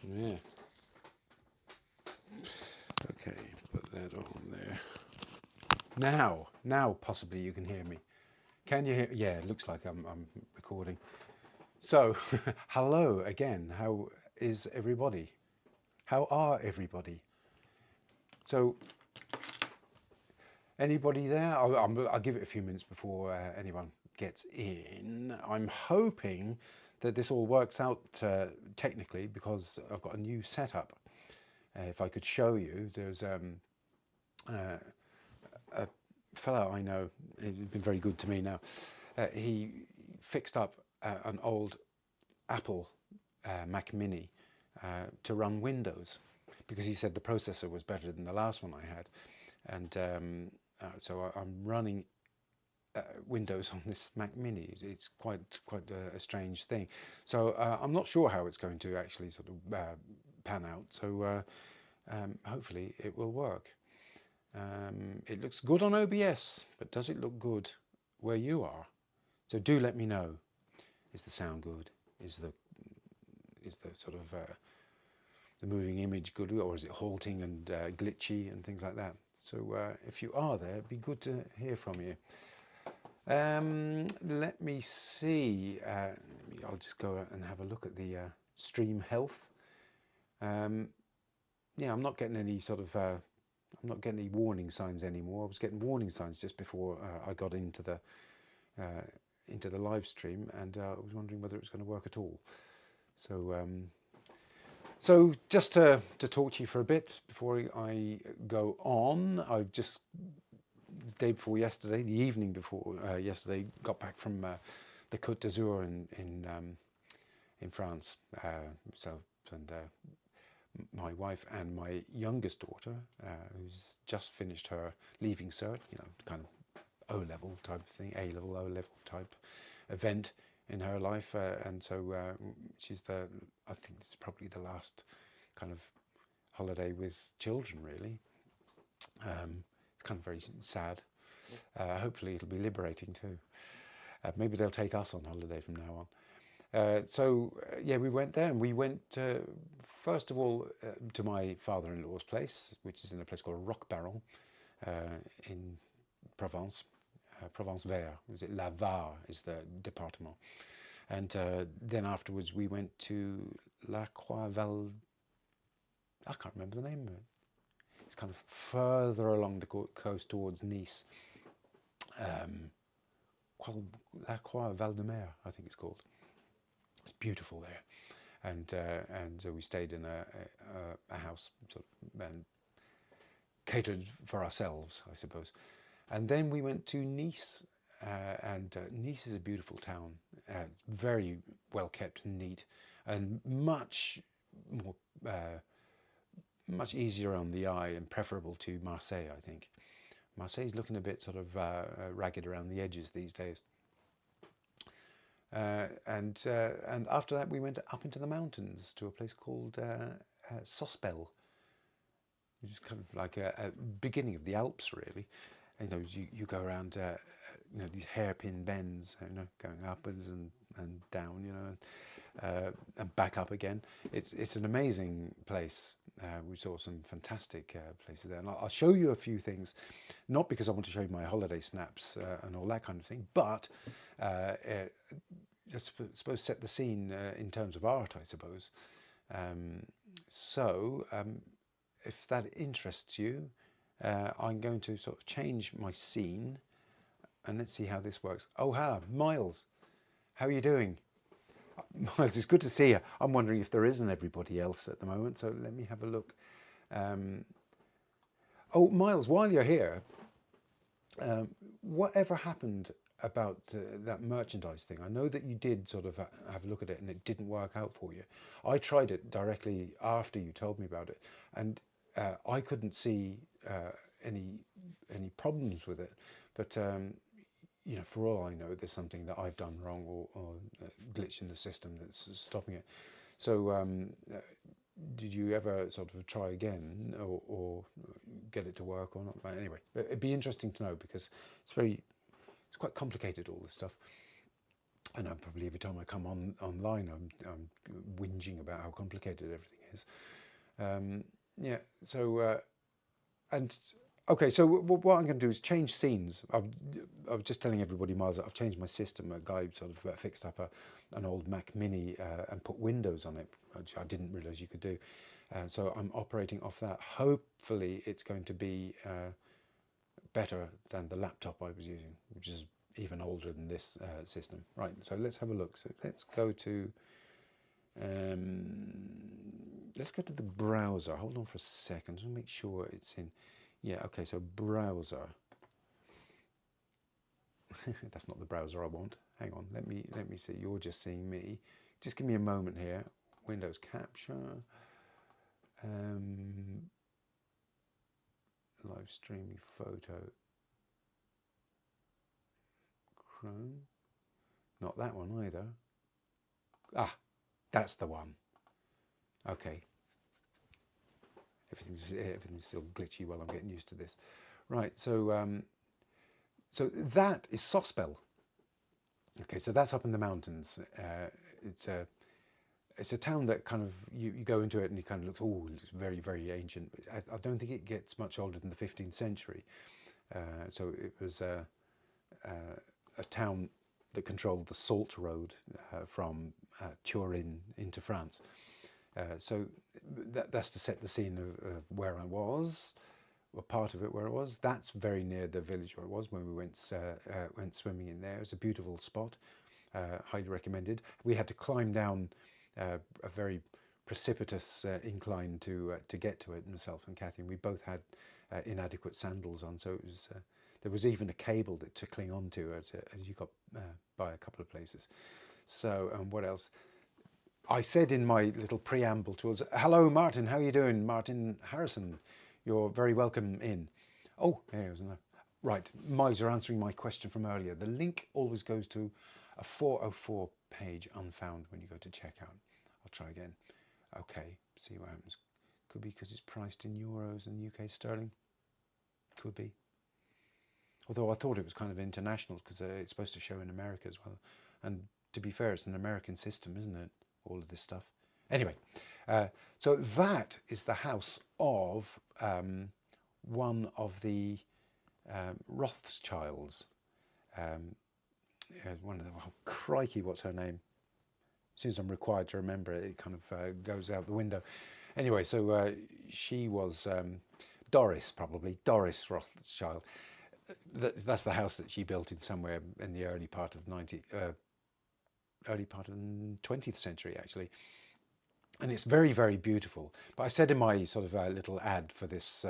Yeah. Okay, put that on there. Now possibly you can hear me. Can you hear? Yeah, it looks like I'm recording. So, hello again. How is everybody? How are everybody? So, anybody there? I'll give it a few minutes before anyone gets in. I'm hoping that this all works out technically because I've got a new setup. If I could show you, there's a fellow I know, he's been very good to me now. He fixed up an old Apple Mac Mini to run Windows because he said the processor was better than the last one I had. And so I'm running Windows on this Mac Mini. It's quite a strange thing. So I'm not sure how it's going to actually sort of pan out. So hopefully it will work. It looks good on OBS, but does it look good where you are? So do let me know. Is the sound good? Is the sort of the moving image good, or is it halting and glitchy and things like that? So if you are there, it'd be good to hear from you. Let me see. I'll just go and have a look at the stream health. Yeah, I'm not getting any sort of. I'm not getting any warning signs anymore. I was getting warning signs just before I got into the live stream, and I was wondering whether it was going to work at all. So, so just to talk to you for a bit before I go on, I've just the day before yesterday, the evening before yesterday, got back from the Côte d'Azur in France. And my wife and my youngest daughter, who's just finished her leaving cert, you know, kind of O-level type of thing, A-level, O-level type event in her life, and so she's I think this is probably the last kind of holiday with children, really. It's kind of very sad. Hopefully it'll be liberating too. Maybe they'll take us on holiday from now on. So yeah, we went there, and we went first of all to my father-in-law's place, which is in a place called Roquebaron in Provence. Provence Vert, is it La Var is the département. And then afterwards we went to La Croix-Val, I can't remember the name of it. It's kind of further along the coast towards Nice. La Croix-Val-de-Mer, I think it's called. It's beautiful there. And so we stayed in a house sort of, and catered for ourselves, I suppose. And then we went to Nice, and Nice is a beautiful town, very well kept and neat, and much more, much easier on the eye and preferable to Marseille, I think. Marseille's looking a bit sort of ragged around the edges these days. And after that we went up into the mountains to a place called Sospel. which is kind of like a beginning of the Alps, really. You know, you go around, you know, these hairpin bends, you know, going upwards and down, you know, and back up again. It's an amazing place. We saw some fantastic places there, and I'll show you a few things, not because I want to show you my holiday snaps and all that kind of thing, but I suppose set the scene in terms of art, I suppose. If that interests you, I'm going to sort of change my scene, and let's see how this works. Oh, Miles, how are you doing? Miles, it's good to see you. I'm wondering if there isn't everybody else at the moment, so let me have a look. Oh, Miles, while you're here, whatever happened about that merchandise thing? I know that you did sort of have a look at it and it didn't work out for you. I tried it directly after you told me about it, and I couldn't see any problems with it. But you know, for all I know, there's something that I've done wrong or a glitch in the system that's stopping it. So did you ever sort of try again or get it to work or not? But anyway, it'd be interesting to know, because it's quite complicated, all this stuff. And probably every time I come online, I'm whinging about how complicated everything is. Yeah. So and okay. So what I'm going to do is change scenes. I was just telling everybody, Miles, that I've changed my system. A guy sort of fixed up an old Mac Mini and put Windows on it, which I didn't realise you could do. So I'm operating off that. Hopefully, it's going to be better than the laptop I was using, which is even older than this system. Right, so let's have a look. So let's go to the browser. Hold on for a second to make sure it's in. Yeah, okay, so browser. That's not the browser I want. Hang on, let me see. You're just seeing me. Just give me a moment here. Windows capture. Live streaming photo. Chrome. Not that one either. Ah, that's the one. Okay. Everything's still glitchy while I'm getting used to this. Right, so so that is Sospel. Okay, so that's up in the mountains. It's a town that kind of, you go into it and it kind of looks, oh, it's very, very ancient. I don't think it gets much older than the 15th century. So it was a town that controlled the Salt Road from Turin into France. So that's to set the scene of where I was, or part of it where I was. That's very near the village where I was when we went swimming in there. It's a beautiful spot, highly recommended. We had to climb down a very precipitous incline to get to it, myself and Kathy. And we both had inadequate sandals on, so it was. There was even a cable that to cling onto as you got by a couple of places. So, what else? I said in my little preamble to us, hello, Martin, how are you doing? Martin Harrison, you're very welcome in. Oh, there's another. Right, Miles, you're answering my question from earlier. The link always goes to a 404 page unfound when you go to checkout. I'll try again. Okay, see what happens. Could be because it's priced in euros and UK sterling. Could be. Although I thought it was kind of international, because it's supposed to show in America as well. And to be fair, it's an American system, isn't it? All of this stuff. Anyway, so that is the house of one of the Rothschilds. One of them, oh, crikey, what's her name? As soon as I'm required to remember it, it kind of goes out the window. Anyway, so she was Doris, probably, Doris Rothschild. That's the house that she built in somewhere in the early part of the 20th century, actually. And it's very, very beautiful. But I said in my sort of little ad for this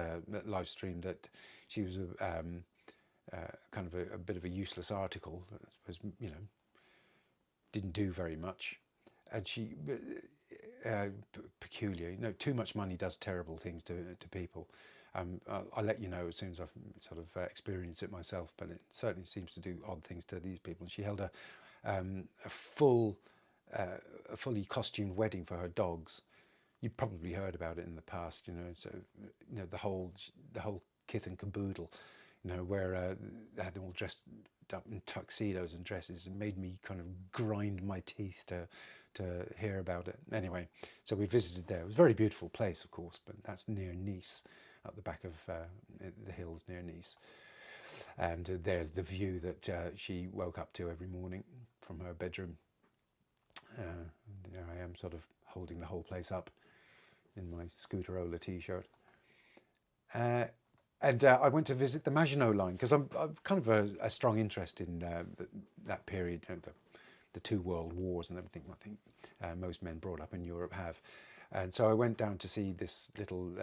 live stream that she was kind of a bit of a useless article. I suppose, you know, didn't do very much. And she, peculiar, you know, too much money does terrible things to people. I'll let you know as soon as I've sort of experienced it myself, but it certainly seems to do odd things to these people. And she held a fully costumed wedding for her dogs, you probably heard about it in the past, you know. So you know the whole kit and caboodle, you know, where they had them all dressed up in tuxedos and dresses. It made me kind of grind my teeth to hear about it. Anyway, so we visited there. It was a very beautiful place, of course, but that's near Nice, at the back of the hills near Nice. And there's the view that she woke up to every morning from her bedroom. There I am, sort of holding the whole place up in my Scooterola t-shirt. And I went to visit the Maginot Line because I've kind of a strong interest in that period, you know, the two world wars and everything. I think most men brought up in Europe have. And so I went down to see this little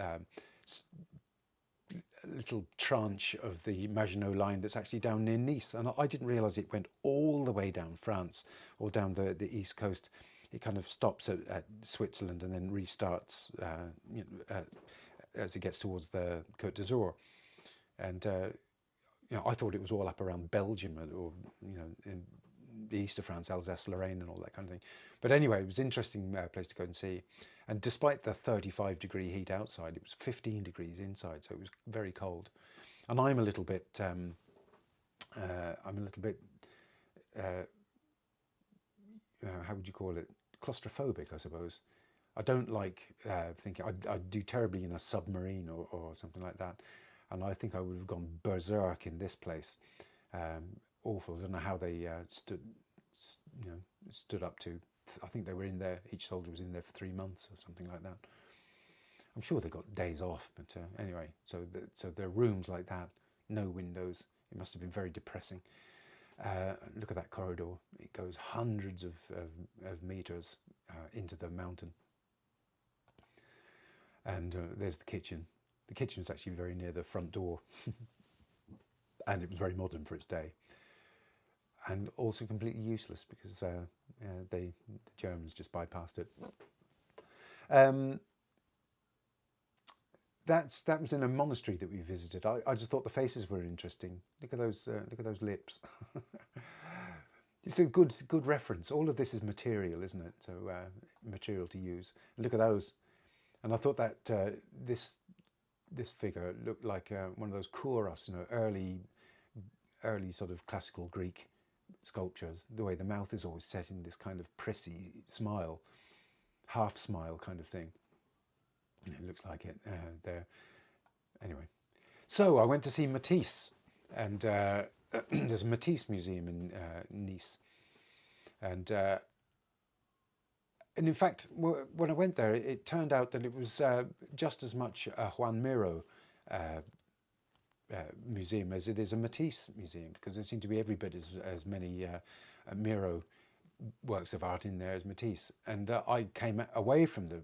tranche of the Maginot Line that's actually down near Nice. And I didn't realise it went all the way down France or down the east coast. It kind of stops at Switzerland and then restarts you know, as it gets towards the Côte d'Azur. And you know, I thought it was all up around Belgium or you know, in the east of France, Alsace-Lorraine and all that kind of thing. But anyway, it was an interesting place to go and see. And despite the 35-degree heat outside, it was 15 degrees inside, so it was very cold. And I'm a little bit, how would you call it? Claustrophobic, I suppose. I don't like thinking, I'd do terribly in a submarine or something like that. And I think I would have gone berserk in this place. Awful. I don't know how they stood up to. I think they were in there. Each soldier was in there for 3 months or something like that. I'm sure they got days off, but anyway. So there are rooms like that, no windows. It must have been very depressing. Look at that corridor. It goes hundreds of meters into the mountain. And there's the kitchen. The kitchen was actually very near the front door. And it was very modern for its day. And also completely useless because the Germans just bypassed it. That was in a monastery that we visited. I just thought the faces were interesting. Look at those lips. It's a good reference. All of this is material, isn't it? So material to use. Look at those. And I thought that this figure looked like one of those kouros, you know, early sort of classical Greek sculptures. The way the mouth is always set in this kind of prissy smile, half smile kind of thing. It looks like it there. Anyway, so I went to see Matisse, and there's a Matisse museum in Nice, and in fact, when I went there, it turned out that it was just as much a Juan Miro museum as it is a Matisse museum, because there seem to be every bit as many Miro works of art in there as Matisse. And I came away from the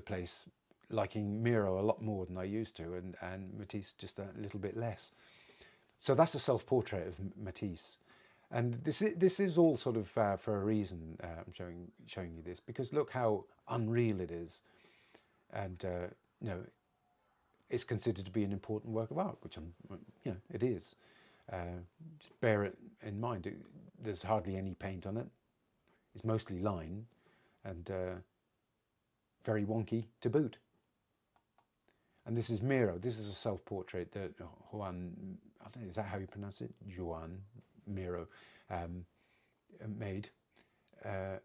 place liking Miro a lot more than I used to, and Matisse just a little bit less. So that's a self-portrait of Matisse. And this is all sort of for a reason. I'm showing you this because look how unreal it is, and you know, it's considered to be an important work of art, which it is. Just bear it in mind. There's hardly any paint on it. It's mostly line, and very wonky to boot. And this is Miro. This is a self-portrait that Juan, I don't know, is that how you pronounce it? Juan Miro made. I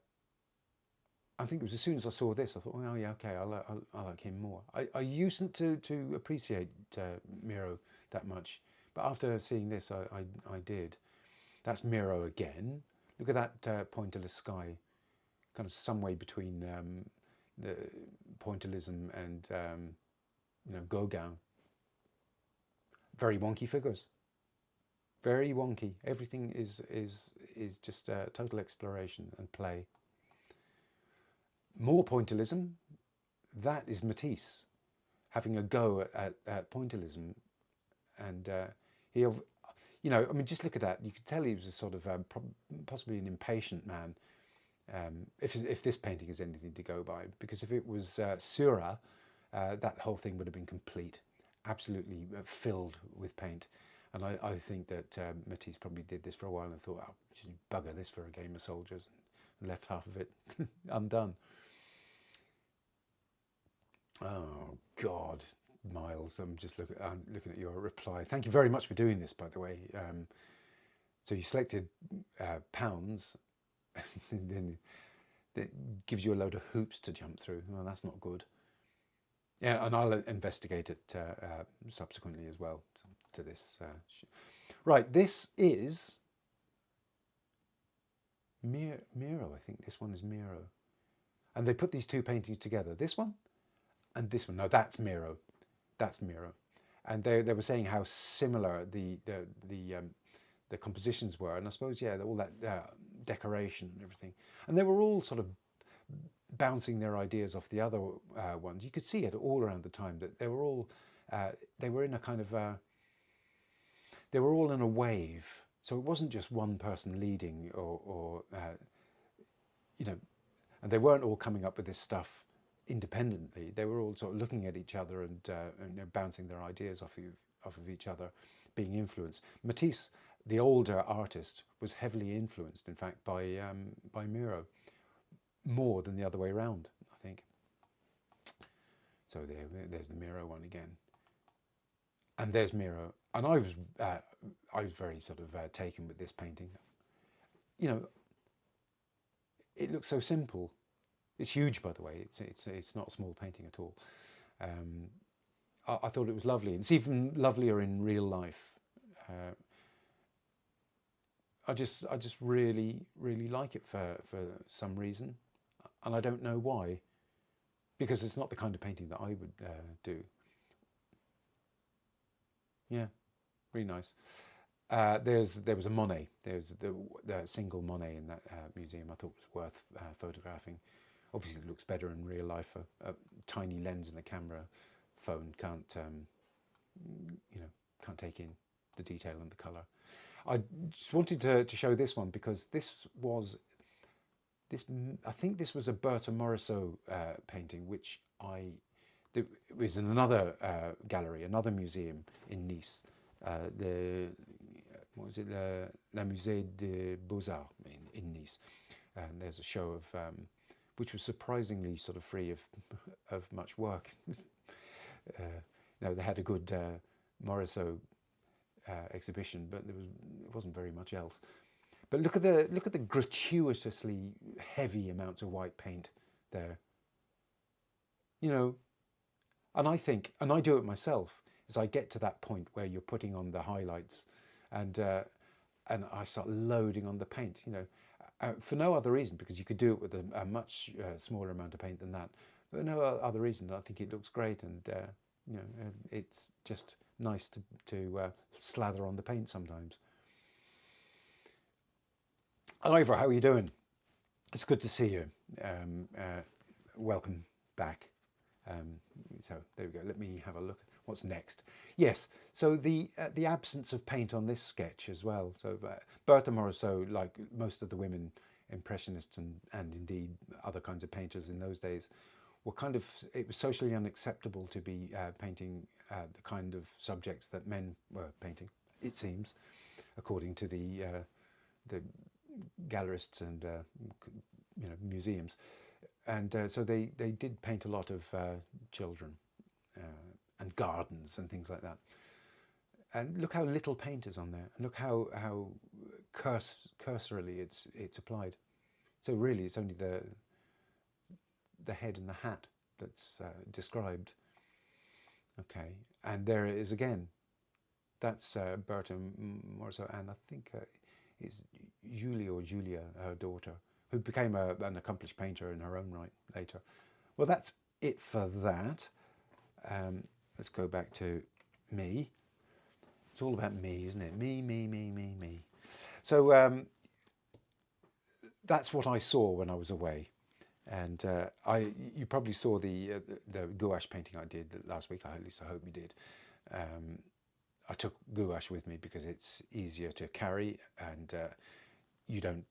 think it was as soon as I saw this, I thought, oh yeah, okay, I like him more. I used to appreciate Miro that much, but after seeing this, I did. That's Miro again. Look at that pointillist sky, kind of some way between the pointillism and Gauguin. Very wonky figures. Very wonky. Everything is just total exploration and play. More pointillism. That is Matisse having a go at pointillism, and he, I mean, just look at that. You could tell he was a sort of possibly an impatient man. If this painting is anything to go by, because if it was Seurat, that whole thing would have been complete, absolutely filled with paint. And I think that Matisse probably did this for a while and thought, oh, should bugger this for a game of soldiers, and left half of it undone. Oh God, Miles, I'm looking at your reply. Thank you very much for doing this, by the way. So you selected pounds, and then it gives you a load of hoops to jump through. Well, that's not good. Yeah, and I'll investigate it subsequently as well to this. Right, this is Miro. I think this one is Miro. And they put these two paintings together. This one and this one. No, that's Miro. That's Miro. And they were saying how similar the compositions were. And I suppose, yeah, all that decoration and everything. And they were all sort of bouncing their ideas off the other ones. You could see it all around the time that they were all, they were in a kind of, they were all in a wave. So it wasn't just one person leading or you know, and they weren't all coming up with this stuff independently. They were all sort of looking at each other and bouncing their ideas off of each other, being influenced. Matisse, the older artist, was heavily influenced, in fact, by Miro, more than the other way around, I think. So there's the Miro one again, and there's Miro. And I was very sort of taken with this painting. You know, it looks so simple. It's huge, by the way. It's not a small painting at all. I thought it was lovely. It's even lovelier in real life. I just really like it for some reason, and I don't know why, because it's not the kind of painting that I would do. Yeah, really nice. There was a Monet. There's the single Monet in that museum. I thought was worth photographing. Obviously, it looks better in real life. A tiny lens and a camera phone can't, can't take in the detail and the color. I just wanted to show this one because I think this was a Berta Morisot painting, which it was in another gallery, another museum in Nice. What was it? La Musée des Beaux-Arts in Nice. And there's a show of which was surprisingly sort of free of much work. They had a good Morisot exhibition, but it wasn't very much else. But look at the gratuitously heavy amounts of white paint there. And I think, and I do it myself, is I get to that point where you're putting on the highlights, and I start loading on the paint. For no other reason, because you could do it with a much smaller amount of paint than that. But no other reason. I think it looks great, and it's just nice to slather on the paint sometimes. Ivor, how are you doing? It's good to see you. Welcome back. So there we go. Let me have a look. What's next? Yes. So the absence of paint on this sketch as well. So Berta Morisot, like most of the women impressionists and indeed other kinds of painters in those days, were it was socially unacceptable to be painting the kind of subjects that men were painting. It seems, according to the gallerists and museums. And so they did paint a lot of children and gardens and things like that. And look how little paint is on there. And look how cursorily it's applied. So really, it's only the head and the hat that's described. Okay, and there it is again. That's Berta Morisot, and I think it's Julia, her daughter, who became an accomplished painter in her own right later. Well, that's it for that. Let's go back to me. It's all about me, isn't it? Me. So that's what I saw when I was away. And you probably saw the gouache painting I did last week. At least I hope you did. I took gouache with me because it's easier to carry, and you don't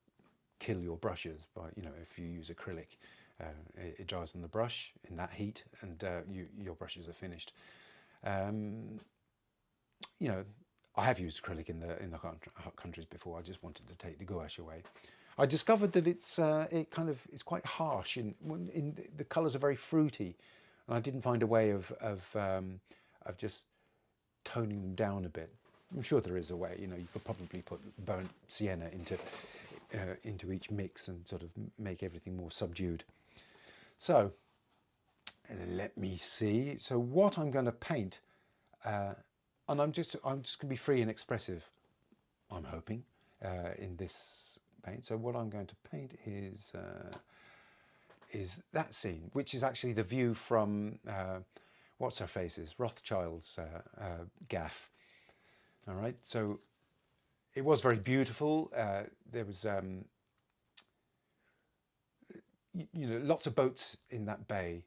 kill your brushes by, if you use acrylic, it dries on the brush in that heat, and your brushes are finished. I have used acrylic in the countries before. I just wanted to take the gouache away. I discovered that it's quite harsh. In the colours are very fruity, and I didn't find a way of just toning them down a bit. I'm sure there is a way. You know, you could probably put burnt sienna into each mix and sort of make everything more subdued. So let me see. So what I'm going to paint, and I'm just going to be free and expressive, I'm hoping, in this paint. So what I'm going to paint is that scene, which is actually the view from what's her face's Rothschild's gaff. All right, so it was very beautiful. There was you know, lots of boats in that bay,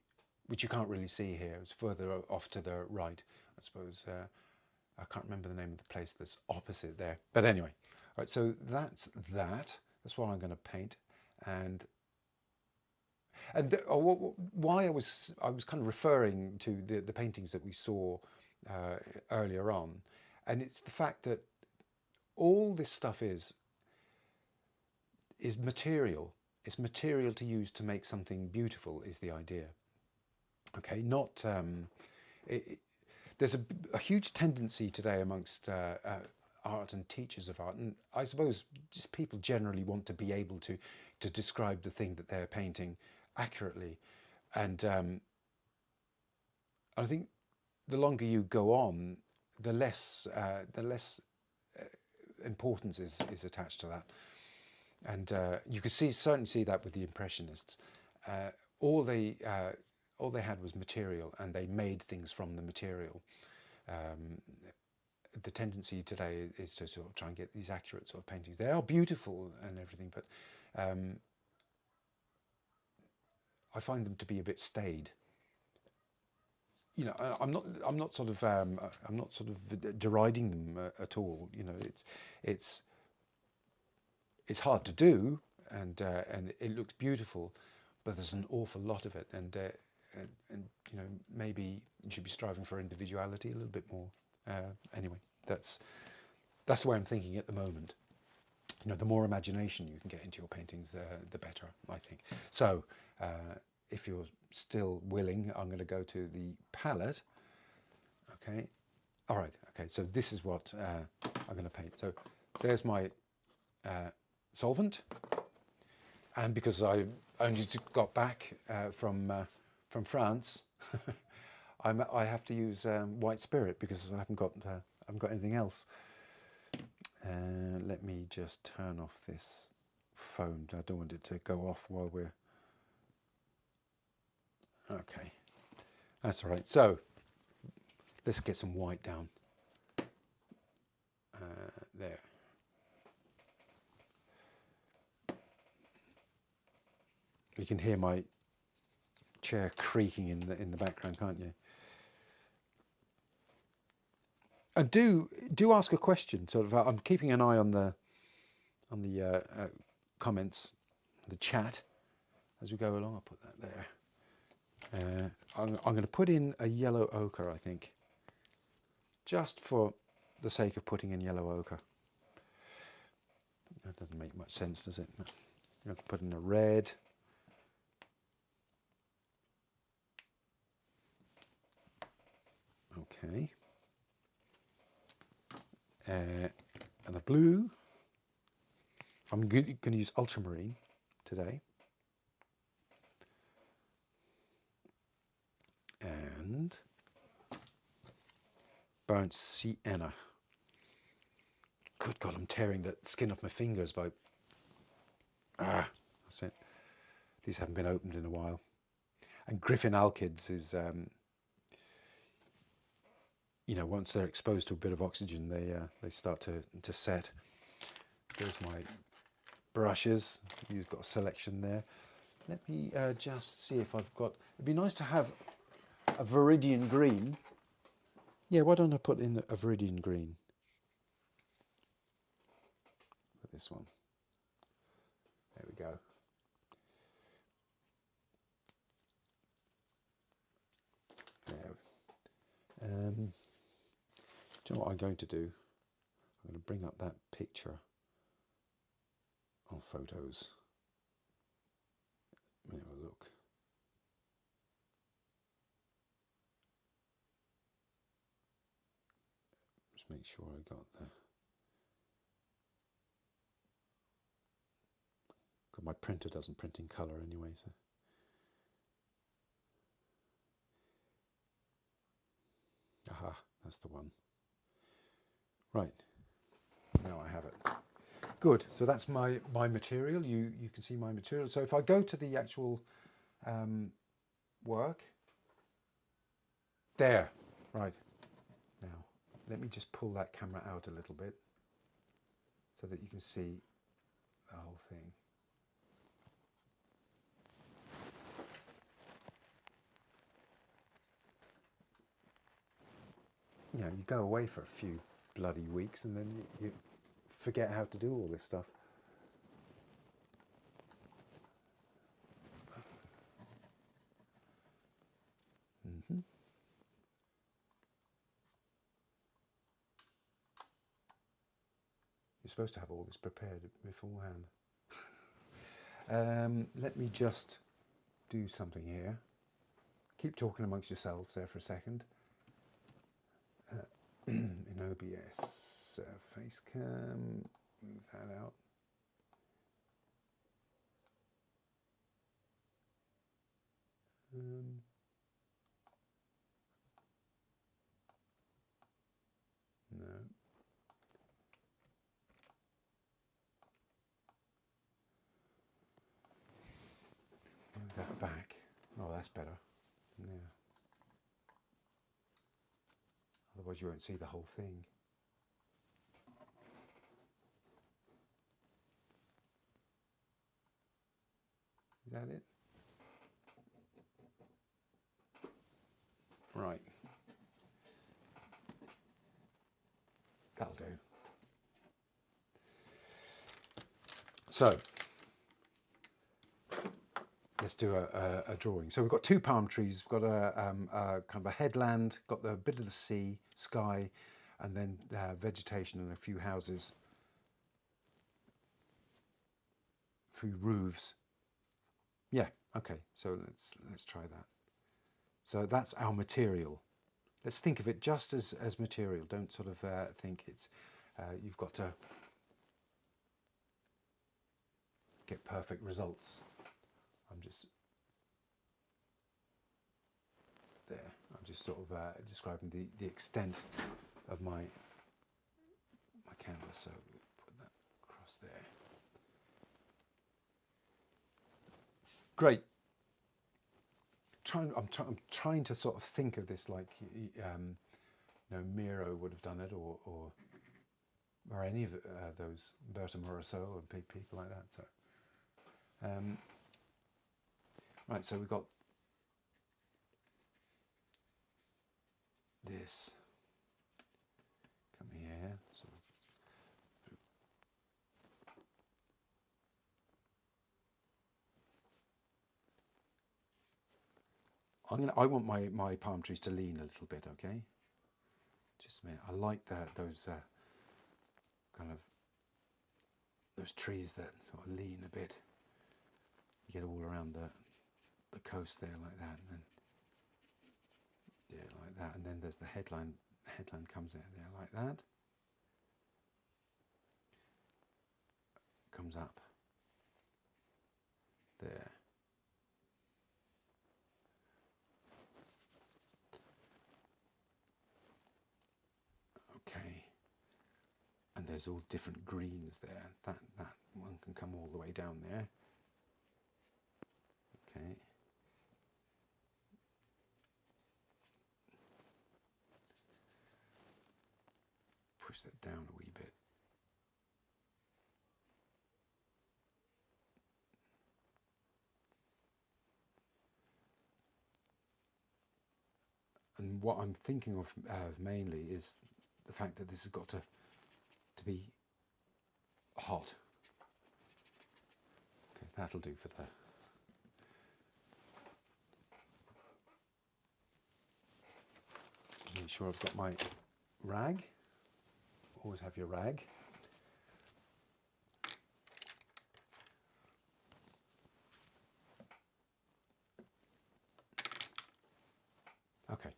which you can't really see here. It's further off to the right, I suppose. I can't remember the name of the place that's opposite there. But anyway, all right, so that's that. That's what I'm going to paint. And why I was kind of referring to the paintings that we saw earlier on, and it's the fact that all this stuff is material. It's material to use to make something beautiful is the idea. Okay, not there's a huge tendency today amongst art and teachers of art, and I suppose just people generally want to be able to describe the thing that they're painting accurately, and I think the longer you go on, the less importance is attached to that. And you could certainly see that with the Impressionists. All they had was material, and they made things from the material. The tendency today is to sort of try and get these accurate sort of paintings. They are beautiful and everything, but I find them to be a bit staid. You know, I'm not sort of deriding them at all. You know, it's hard to do, and it looks beautiful, but there's an awful lot of it, and you know, maybe you should be striving for individuality a little bit more. Anyway, that's the way I'm thinking at the moment. You know, the more imagination you can get into your paintings, the better, I think. So if you're still willing, I'm going to go to the palette. Okay, all right. Okay, so this is what I'm going to paint. So there's my solvent, and because I only got back from France, I have to use white spirit because I haven't got anything else. Let me just turn off this phone. I don't want it to go off while we're okay. That's all right. So let's get some white down there. You can hear my chair creaking in the background, can't you? And do ask a question. Sort of, I'm keeping an eye on the comments, the chat as we go along. I'll put that there. I'm going to put in a yellow ochre, I think, just for the sake of putting in yellow ochre. That doesn't make much sense, does it? I'm going to put in a red. Okay. And a blue. I'm going to use ultramarine today. And burnt sienna. Good God, I'm tearing the skin off my fingers by... that's it. These haven't been opened in a while. And Griffin alkids is... you know, once they're exposed to a bit of oxygen, they start to set. There's my brushes. You've got a selection there. Let me just see if I've got... It'd be nice to have a viridian green. Yeah, why don't I put in a viridian green? Put this one. There we go. There. Do you know what I'm going to do? I'm going to bring up that picture on photos. Let me have a look. Just make sure I got my printer doesn't print in colour anyway, so. Aha, that's the one. Right, now I have it. Good, so that's my material. You can see my material. So if I go to the actual work, there, right. Now, let me just pull that camera out a little bit so that you can see the whole thing. You know, you go away for a few bloody weeks and then you forget how to do all this stuff. Mm-hmm. You're supposed to have all this prepared beforehand. Let me just do something here. Keep talking amongst yourselves there for a second. In OBS, face cam, move that out. No. Move that back. Oh, that's better. Yeah. Otherwise you won't see the whole thing. Is that it? Right. That'll do. So, let's do a drawing. So we've got two palm trees. We've got a kind of a headland, got the bit of the sea, sky, and then vegetation and a few houses, a few roofs. Yeah. Okay. So let's try that. So that's our material. Let's think of it just as material. Don't sort of think it's you've got to get perfect results. I'm just there. I'm just sort of describing the extent of my canvas. So put that across there. Great. I'm trying to sort of think of this like you know, Miro would have done it, or any of those Berta Morisot or people like that. So right, so we've got this. Come here. So I want my palm trees to lean a little bit, okay? Just a minute. I like those kind of those trees that sort of lean a bit. You get all around the coast there like that, and then yeah, like that, and then there's the headland. Headland comes out there like that. Comes up there. Okay, and there's all different greens there. That one can come all the way down there. Okay. Push that down a wee bit. And what I'm thinking of mainly is the fact that this has got to be hot. Okay, that'll do for the. Make sure I've got my rag. Always have your rag. Okay.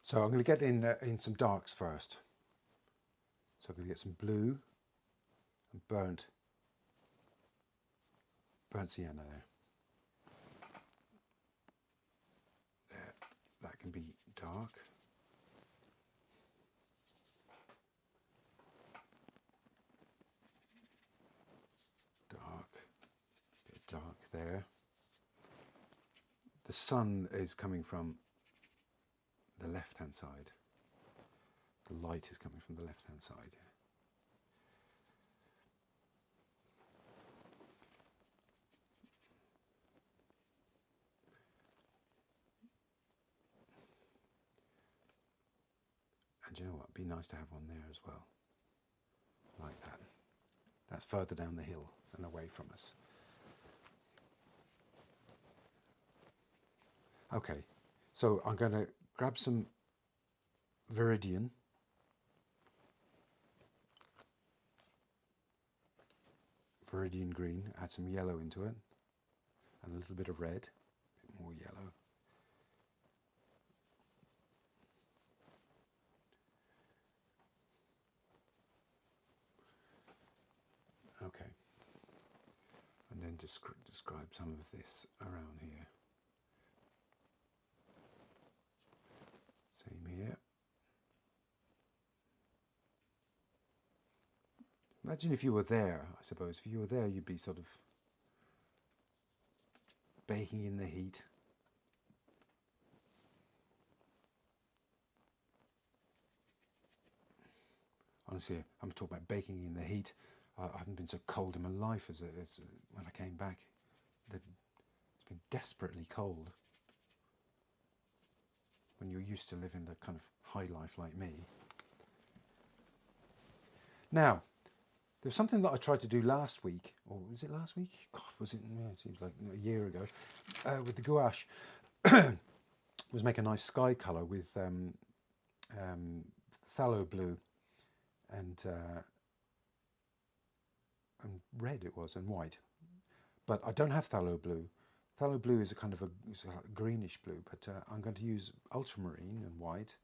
So I'm going to get in some darks first. So I'm going to get some blue and burnt sienna there. There, that can be dark. Dark, bit dark there. The sun is coming from the left-hand side. The light is coming from the left-hand side. And you know what? It'd be nice to have one there as well. Like that. That's further down the hill and away from us. Okay, so I'm going to grab some Viridian. Viridian green, add some yellow into it, and a little bit of red, a bit more yellow. Okay, and then describe some of this around here. Same here. Imagine if you were there, I suppose. If you were there, you'd be sort of baking in the heat. Honestly, I'm talking about baking in the heat. I haven't been so cold in my life as when I came back. It's been desperately cold. When you're used to living the kind of high life like me. Now, there was something that I tried to do last week, or was it last week? God, was it? Yeah, it seems like a year ago. With the gouache, was make a nice sky colour with phthalo blue and red it was, and white. But I don't have phthalo blue. Phthalo blue is a kind of a greenish blue, but I'm going to use ultramarine and white.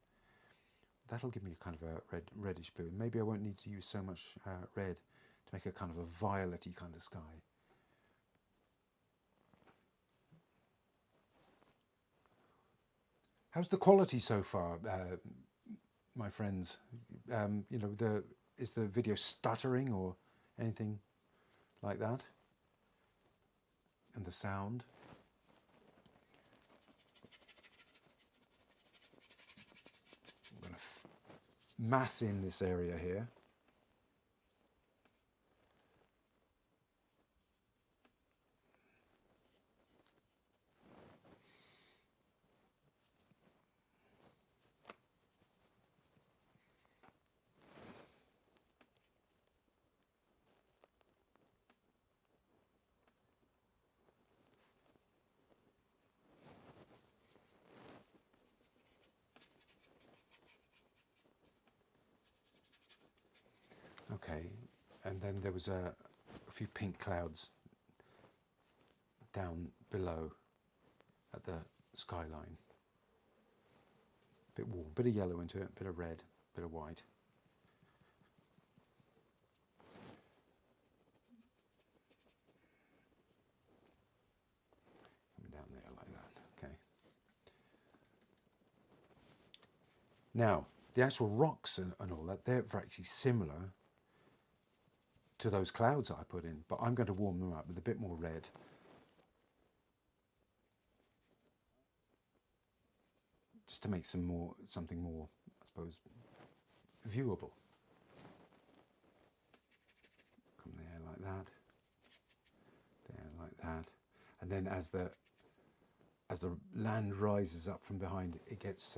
That'll give me a kind of a reddish blue. Maybe I won't need to use so much red to make a kind of a violet-y kind of sky. How's the quality so far, my friends? You know, is the video stuttering or anything like that? And the sound? I'm going to mass in this area here. Okay, and then there was a few pink clouds down below at the skyline. Bit warm, bit of yellow into it, bit of red, bit of white. Coming down there like that, okay. Now, the actual rocks and all that, they're actually similar to those clouds that I put in, but I'm going to warm them up with a bit more red. Just to make something more, I suppose, viewable. Come there like that, there like that, and then as the land rises up from behind, it gets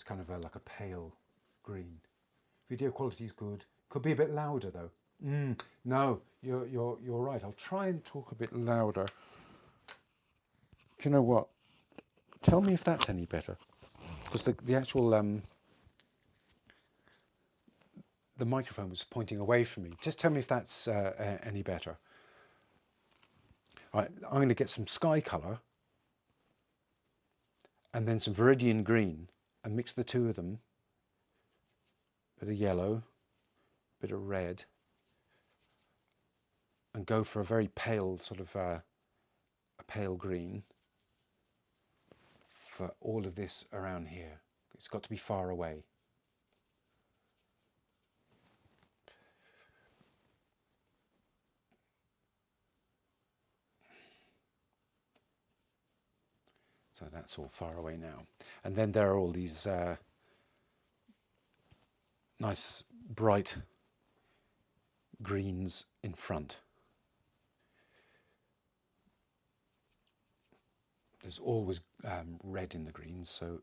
kind of like a pale green. Video quality is good. Could be a bit louder though. No, you're right. I'll try and talk a bit louder. Do you know what? Tell me if that's any better, because the actual the microphone was pointing away from me. Just tell me if that's any better. All right, I'm going to get some sky colour and then some Viridian green, and mix the two of them, bit of yellow, bit of red, and go for a very pale sort of a pale green for all of this around here. It's got to be far away. So that's all far away now. And then there are all these nice bright greens in front. There's always red in the greens, so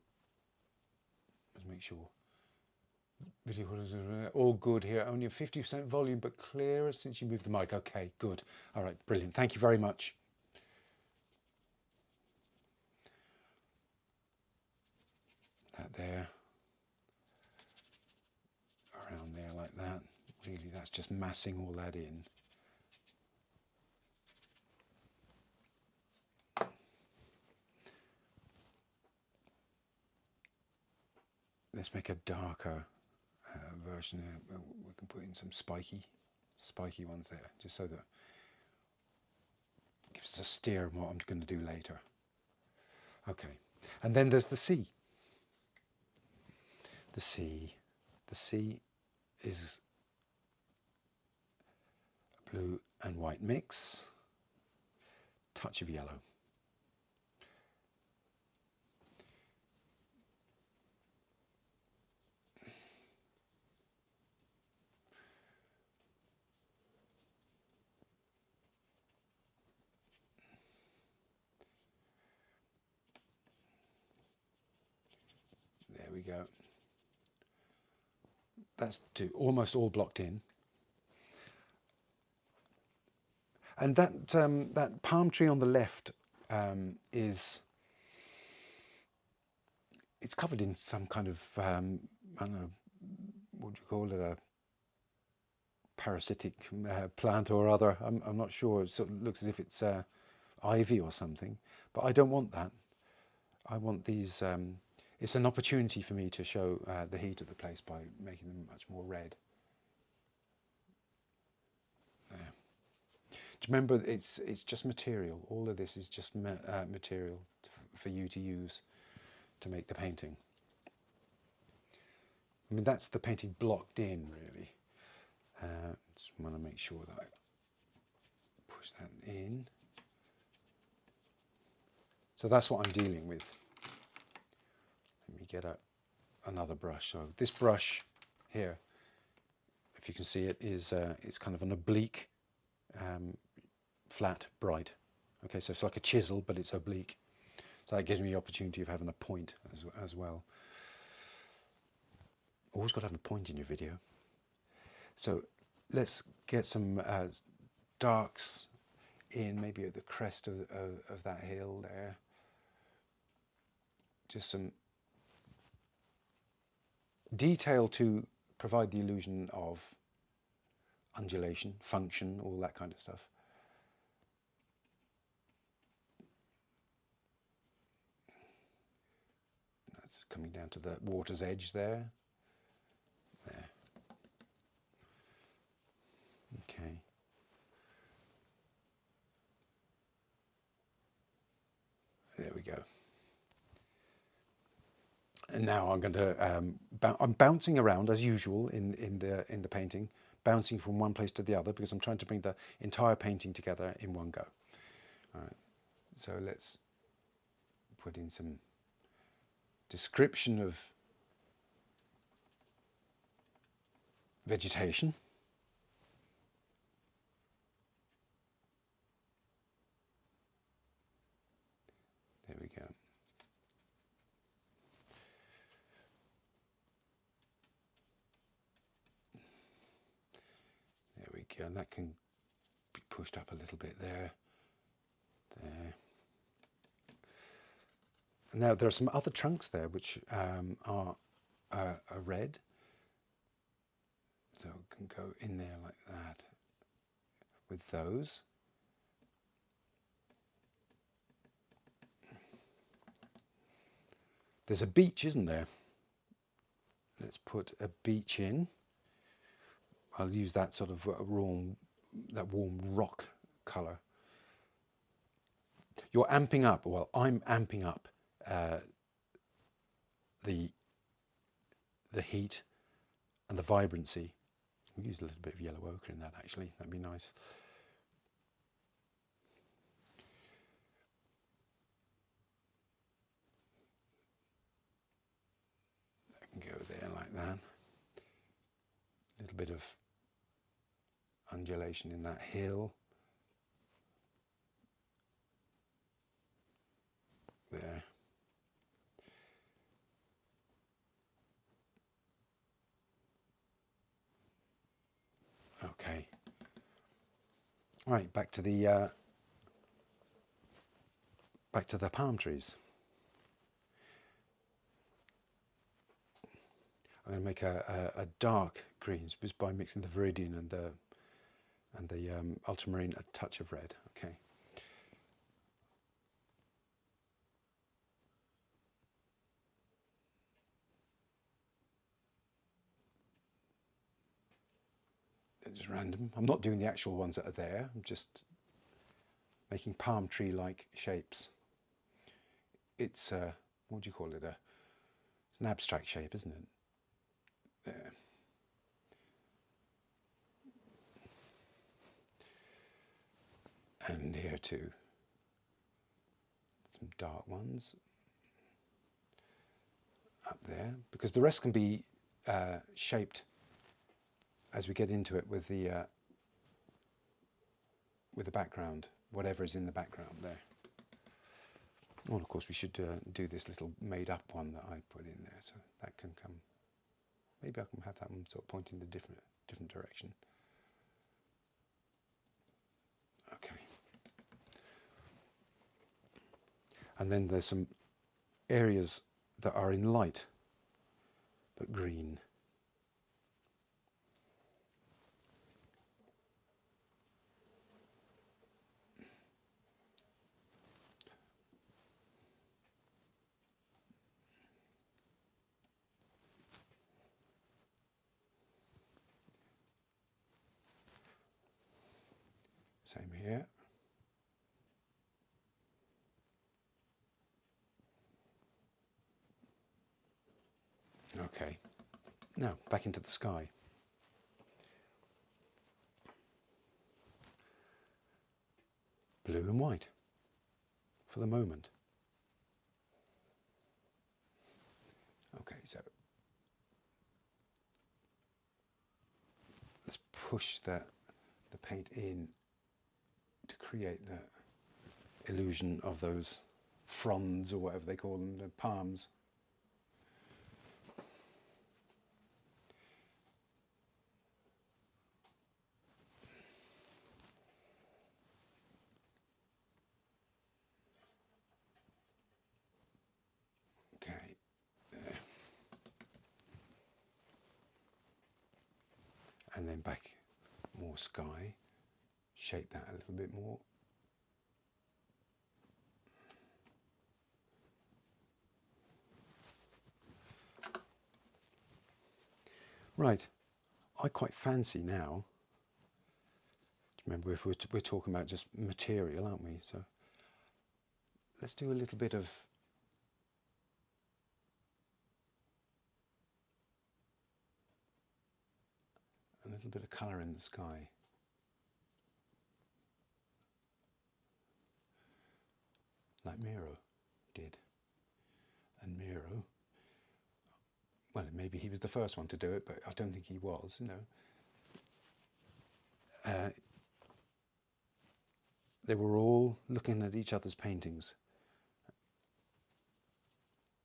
let's make sure. Video all good here. Only a 50% volume, but clearer since you moved the mic. Okay, good. All right, brilliant. Thank you very much. That there, around there like that. Really, that's just massing all that in. Let's make a darker version. We can put in some spiky ones there, just so that it gives us a steer on what I'm going to do later. Okay, and then there's the sea. The sea is a blue and white mix, touch of yellow. There we go. That's almost all blocked in. And that palm tree on the left it's covered in some kind of, I don't know, what do you call it, a parasitic plant or other. I'm not sure. It sort of looks as if it's ivy or something, but I don't want that. I want these, it's an opportunity for me to show the heat of the place by making them much more red. There. Do you remember, it's just material. All of this is just material for you to use to make the painting. I mean, that's the painting blocked in, really. Just want to make sure that I push that in. So that's what I'm dealing with. Let me get another brush. So this brush here, if you can see it, is it's kind of an oblique, flat, bright. Okay, so it's like a chisel, but it's oblique. So that gives me the opportunity of having a point as well. Always got to have a point in your video. So let's get some darks in, maybe at the crest of that hill there. Just some detail to provide the illusion of undulation, function, all that kind of stuff. That's coming down to the water's edge there. There. Okay. There we go. And now I'm going to I'm bouncing around as usual in the painting, bouncing from one place to the other because I'm trying to bring the entire painting together in one go. All right. So let's put in some description of vegetation. There we go. There we go. And that can be pushed up a little bit there. There. And now there are some other trunks there which are red. So it can go in there like that with those. There's a beach, isn't there? Let's put a beach in. I'll use that sort of warm rock colour. You're amping up, well, I'm amping up the heat and the vibrancy. I'll use a little bit of yellow ochre in that actually, that'd be nice. I can go there like that. A little bit of undulation in that hill. There. Okay. Right, back to the palm trees. I'm going to make a dark green just by mixing the viridian and the ultramarine, a touch of red. Okay. It's random. I'm not doing the actual ones that are there. I'm just making palm tree-like shapes. It's what do you call it? It's an abstract shape, isn't it? There. And here too. Some dark ones up there, because the rest can be shaped as we get into it with the background, whatever is in the background there. Well, of course, we should do this little made-up one that I put in there, so that can come. Maybe I can have that one sort of pointing in a different direction. Okay. And then there's some areas that are in light, but green. Same here. Okay, now back into the sky. Blue and white for the moment. Okay, so let's push the paint in to create the illusion of those fronds, or whatever they call them, the palms. Okay, there. And then back more sky, shape that a little bit more. Right, I quite fancy now, remember if we're talking about just material, aren't we? So let's do a little bit of colour in the sky. Like Miro did. And Miro, well, maybe he was the first one to do it, but I don't think he was, you know. They were all looking at each other's paintings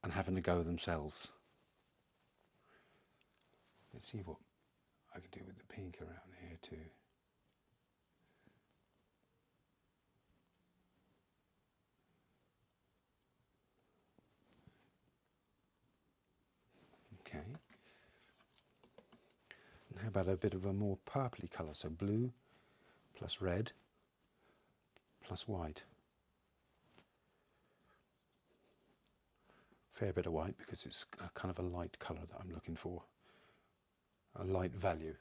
and having a go themselves. Let's see what I can do with the pink around here too. Okay. And how about a bit of a more purpley colour? So blue plus red plus white. fair bit of white because it's a kind of a light colour that I'm looking for, a light value.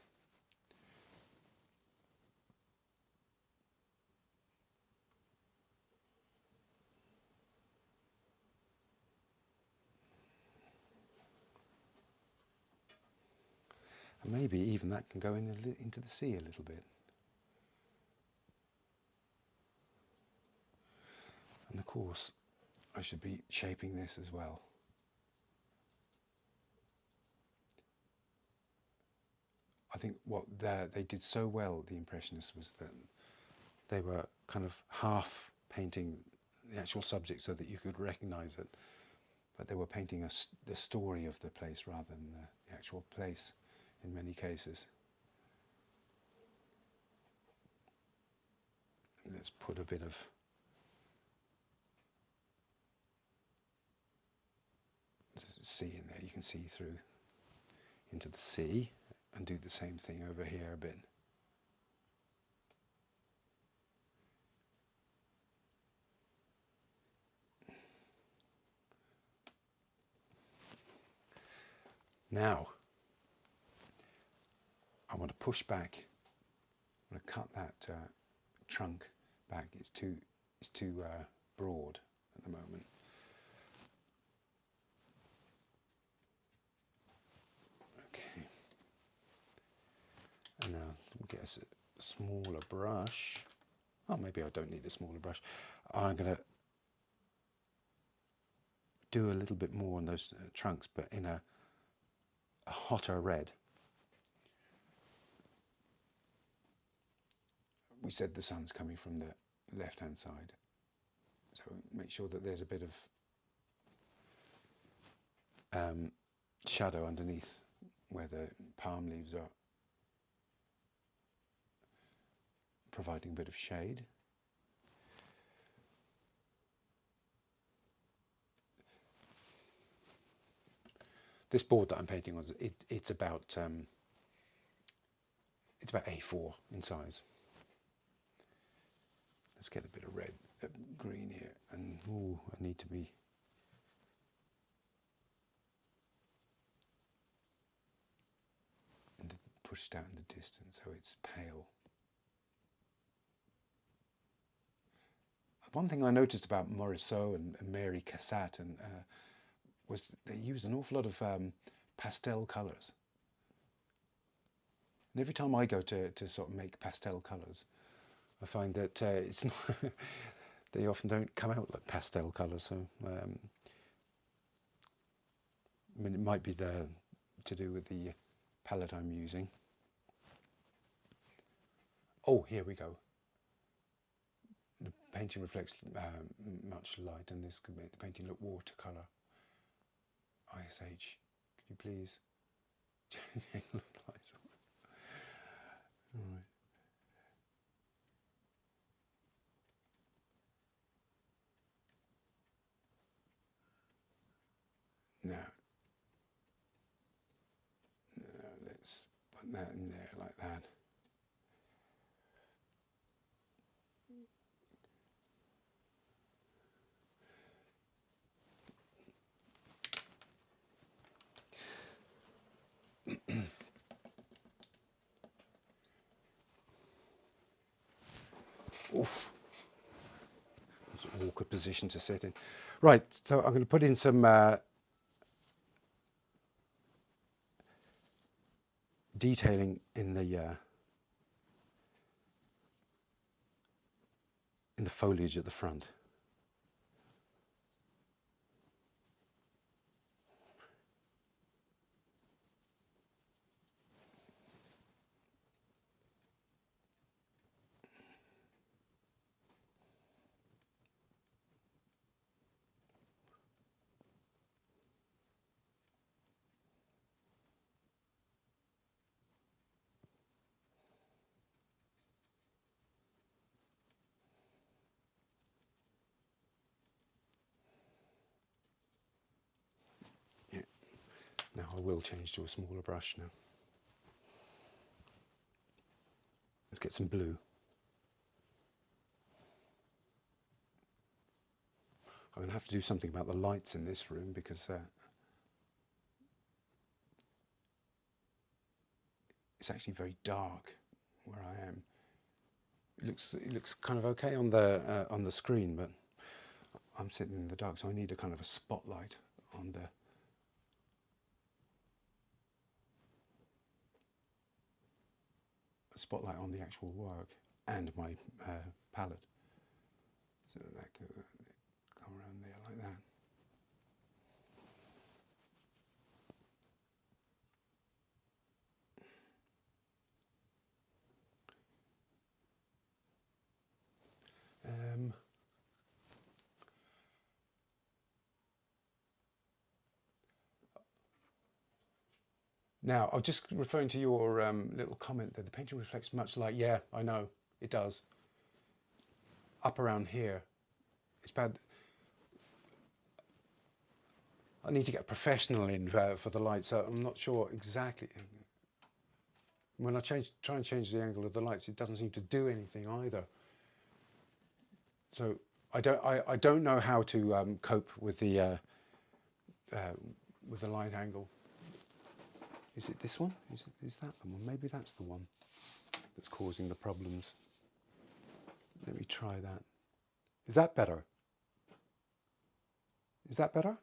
And maybe even that can go into the sea a little bit. And of course, I should be shaping this as well. I think what they did so well, the Impressionists, was that they were kind of half painting the actual subject so that you could recognise it, but they were painting the story of the place rather than the actual place in many cases. Let's put a bit of sea in there. You can see through into the sea, and do the same thing over here a bit. Now, I want to push back. I'm going to cut that trunk back. It's too broad at the moment. Okay. And now we'll get us a smaller brush. Oh, maybe I don't need a smaller brush. I'm going to do a little bit more on those trunks, but in a hotter red. We said the sun's coming from the left-hand side, so make sure that there's a bit of shadow underneath where the palm leaves are providing a bit of shade. This board that I'm painting on, it's about A4 in size. Let's get a bit of red, green here, and ooh, I need to be pushed out in the distance so it's pale. One thing I noticed about Morisot and Mary Cassatt was they used an awful lot of pastel colours. And every time I go to sort of make pastel colours, I find that it's not they often don't come out like pastel colours. So I mean, it might be to do with the palette I'm using. Oh, here we go. The painting reflects much light, and this could make the painting look watercolour. ISH, could you please change the lights on? All right. Now, let's put that in there like that. Oof. It's an awkward position to sit in. Right, so I'm going to put in some detailing in the foliage at the front. Now I will change to a smaller brush now. Let's get some blue. I'm going to have to do something about the lights in this room because it's actually very dark where I am. It looks kind of okay on the screen, but I'm sitting in the dark, so I need a kind of a spotlight on the actual work and my palette. So that could go around there like that. Now, I was just referring to your little comment that the painting reflects much light. Yeah, I know, it does. Up around here, it's bad. I need to get a professional in for the light, so I'm not sure exactly. When I try and change the angle of the lights, it doesn't seem to do anything either. So I don't know how to cope with the light angle. Is it this one? Is that the one? Maybe that's the one that's causing the problems. Let me try that. Is that better? Is that better?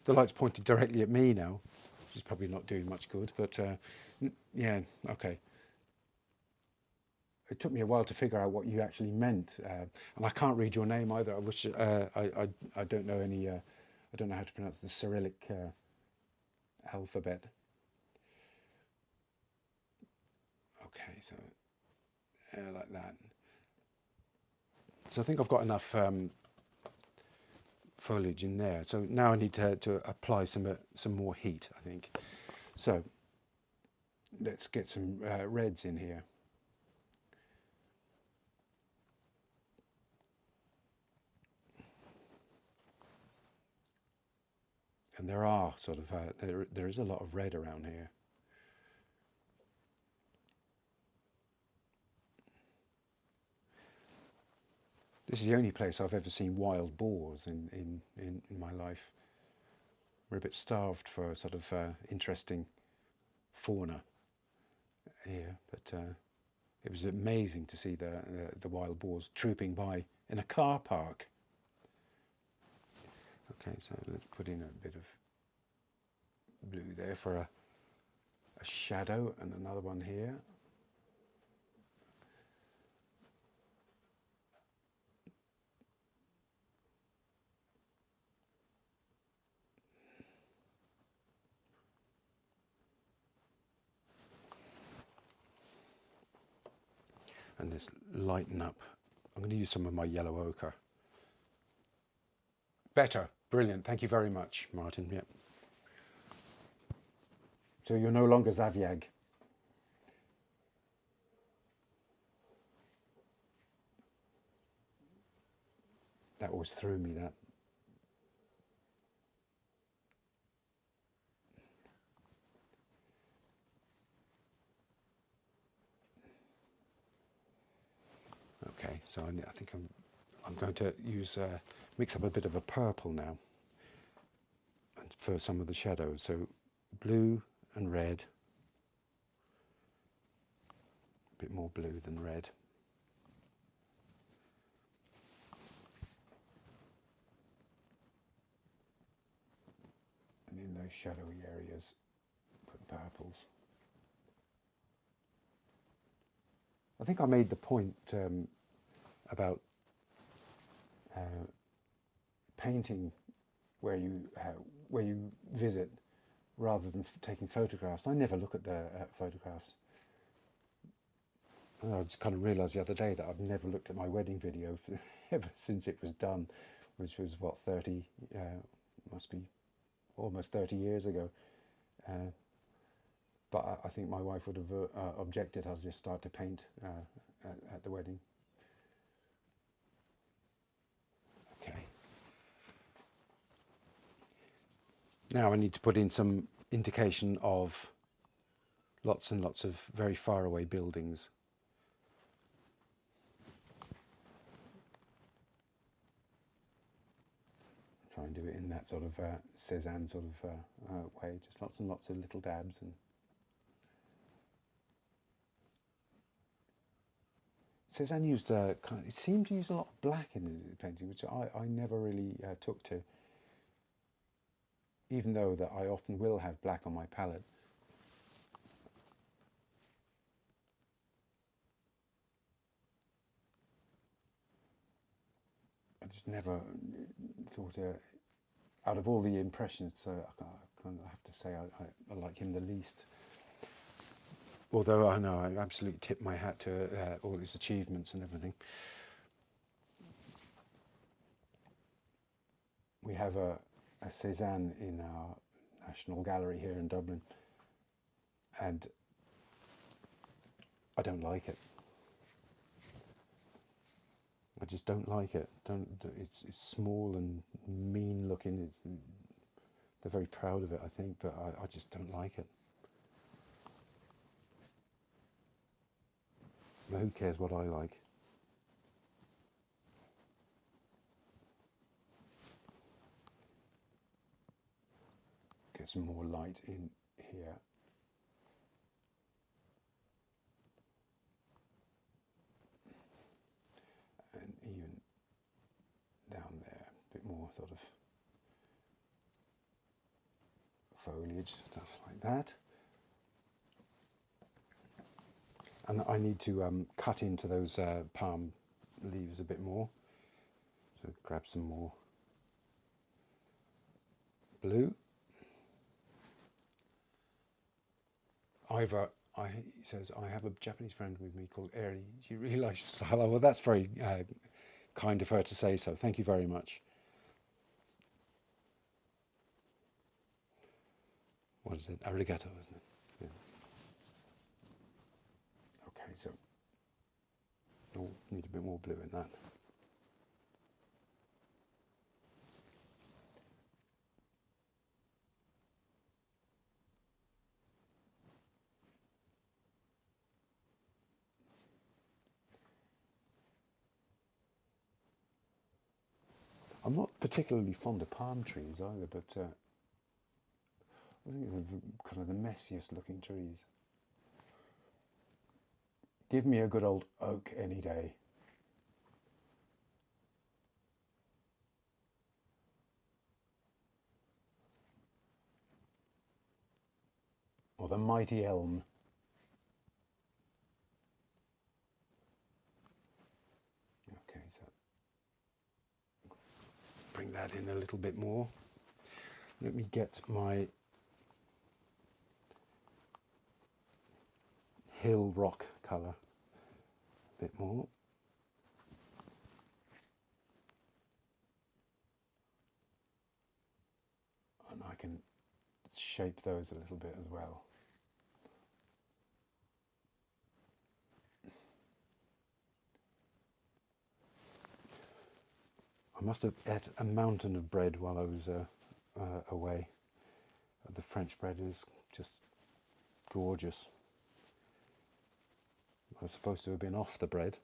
The light's pointed directly at me now, which is probably not doing much good, but yeah, okay. It took me a while to figure out what you actually meant, and I can't read your name either. I wish I don't know any. I don't know how to pronounce the Cyrillic alphabet. Okay, so like that. So I think I've got enough foliage in there. So now I need to apply some more heat, I think. So let's get some reds in here. And there are sort of there is a lot of red around here. This is the only place I've ever seen wild boars in my life. We're a bit starved for sort of interesting fauna here, but it was amazing to see the wild boars trooping by in a car park. Okay, so let's put in a bit of blue there for a shadow, and another one here. And this lighten up. I'm going to use some of my yellow ochre. Better. Brilliant. Thank you very much, Martin. Yep. So you're no longer Zaviag. That always threw me, that. Okay, so I think I'm going to use mix up a bit of a purple now for some of the shadows. So blue and red, a bit more blue than red. And in those shadowy areas, put purples. I think I made the point about painting where you visit rather than taking photographs. I never look at the photographs. I just kind of realised the other day that I've never looked at my wedding video ever since it was done, which was what, 30, must be almost 30 years ago. But I think my wife would have objected. I'll just start to paint at the wedding. Okay. Now I need to put in some indication of lots and lots of very far away buildings. try and do it in that sort of Cézanne sort of way, just lots and lots of little dabs. And Cézanne used he seemed to use a lot of black in his painting, which I never really took to, even though that I often will have black on my palette. I just never thought, out of all the impressionists, I kind of have to say I like him the least. Although I know I absolutely tip my hat to all his achievements and everything. We have a Cézanne in our National Gallery here in Dublin, and I don't like it. I just don't like it. It's small and mean looking. They're very proud of it, I think, but I just don't like it. But who cares what I like? Get some more light in here. And even down there, a bit more sort of foliage, stuff like that. And I need to cut into those palm leaves a bit more. So grab some more blue. Ivor, he says, I have a Japanese friend with me called Eri. She really likes your style. Oh, well, that's very kind of her to say so. Thank you very much. What is it? Arigato, isn't it? Yeah. Okay, so oh, need a bit more blue in that. I'm not particularly fond of palm trees either, but I think they're kind of the messiest looking trees. Give me a good old oak any day. Or the mighty elm. Okay, so bring that in a little bit more. Let me get my hill rock colour a bit more. And I can shape those a little bit as well. I must have ate a mountain of bread while I was away. The French bread is just gorgeous. I was supposed to have been off the bread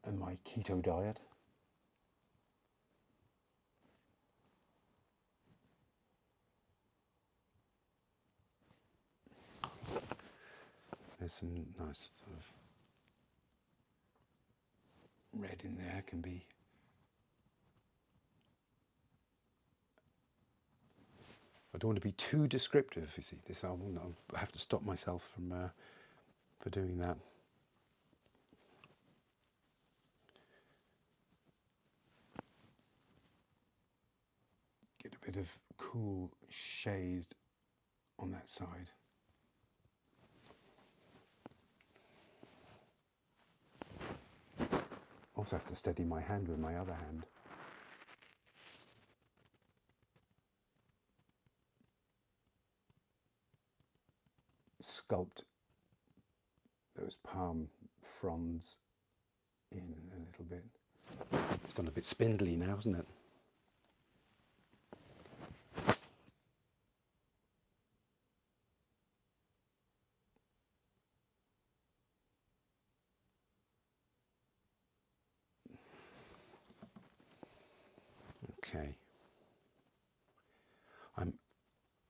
and my keto diet. There's some nice sort of red in there, can be I don't want to be too descriptive, you see. This I'll have to stop myself from for doing that. Get a bit of cool shade on that side. Also have to steady my hand with my other hand. Sculpt those palm fronds in a little bit. It's gone a bit spindly now, isn't it? Okay. I'm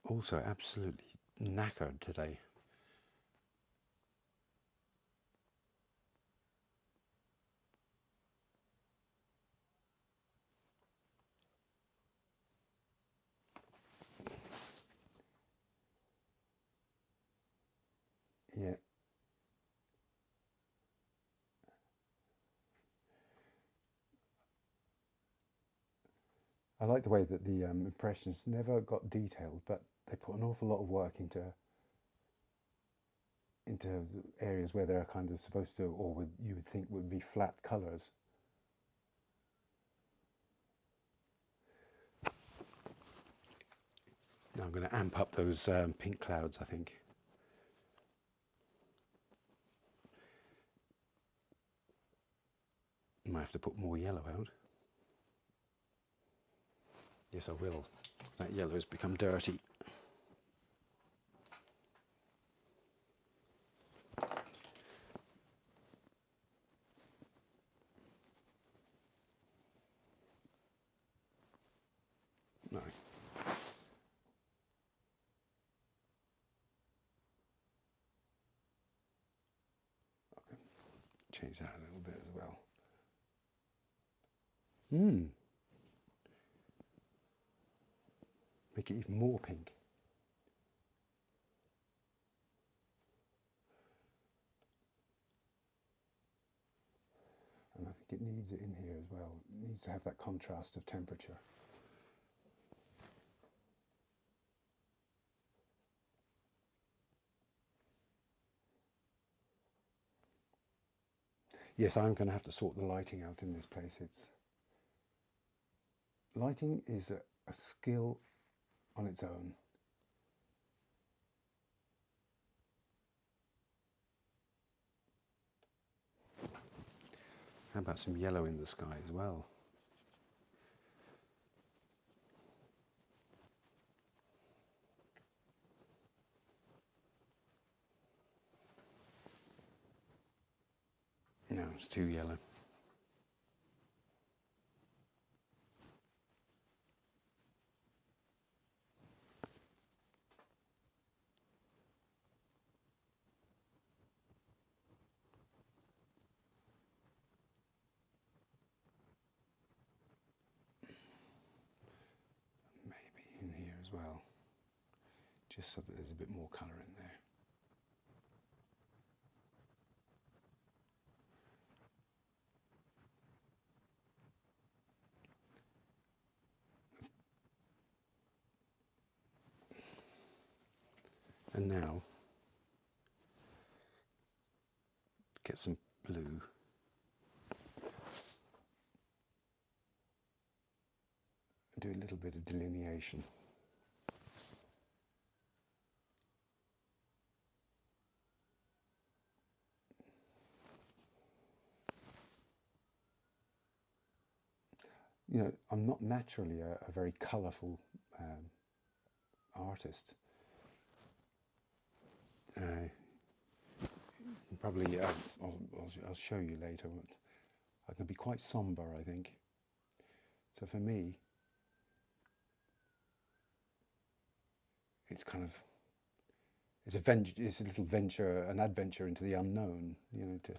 also absolutely knackered today. Yeah. I like the way that the impressions never got detailed, but they put an awful lot of work into areas where they're kind of supposed to, or you would think would be flat colours. Now I'm going to amp up those pink clouds, I think. Might have to put more yellow out. Yes, I will. That yellow has become dirty. No. Okay. Change that a little bit as well. Make it even more pink. And I think it needs it in here as well. It needs to have that contrast of temperature. Yes, I'm going to have to sort the lighting out in this place. Lighting is a skill on its own. How about some yellow in the sky as well? No, it's too yellow. Maybe in here as well, just so that there's a bit more colour in there. And now, get some blue. And do a little bit of delineation. You know, I'm not naturally a very colourful artist. Probably, I'll show you later, but I can be quite sombre, I think. So for me, it's kind of, it's a little venture, an adventure into the unknown, you know, to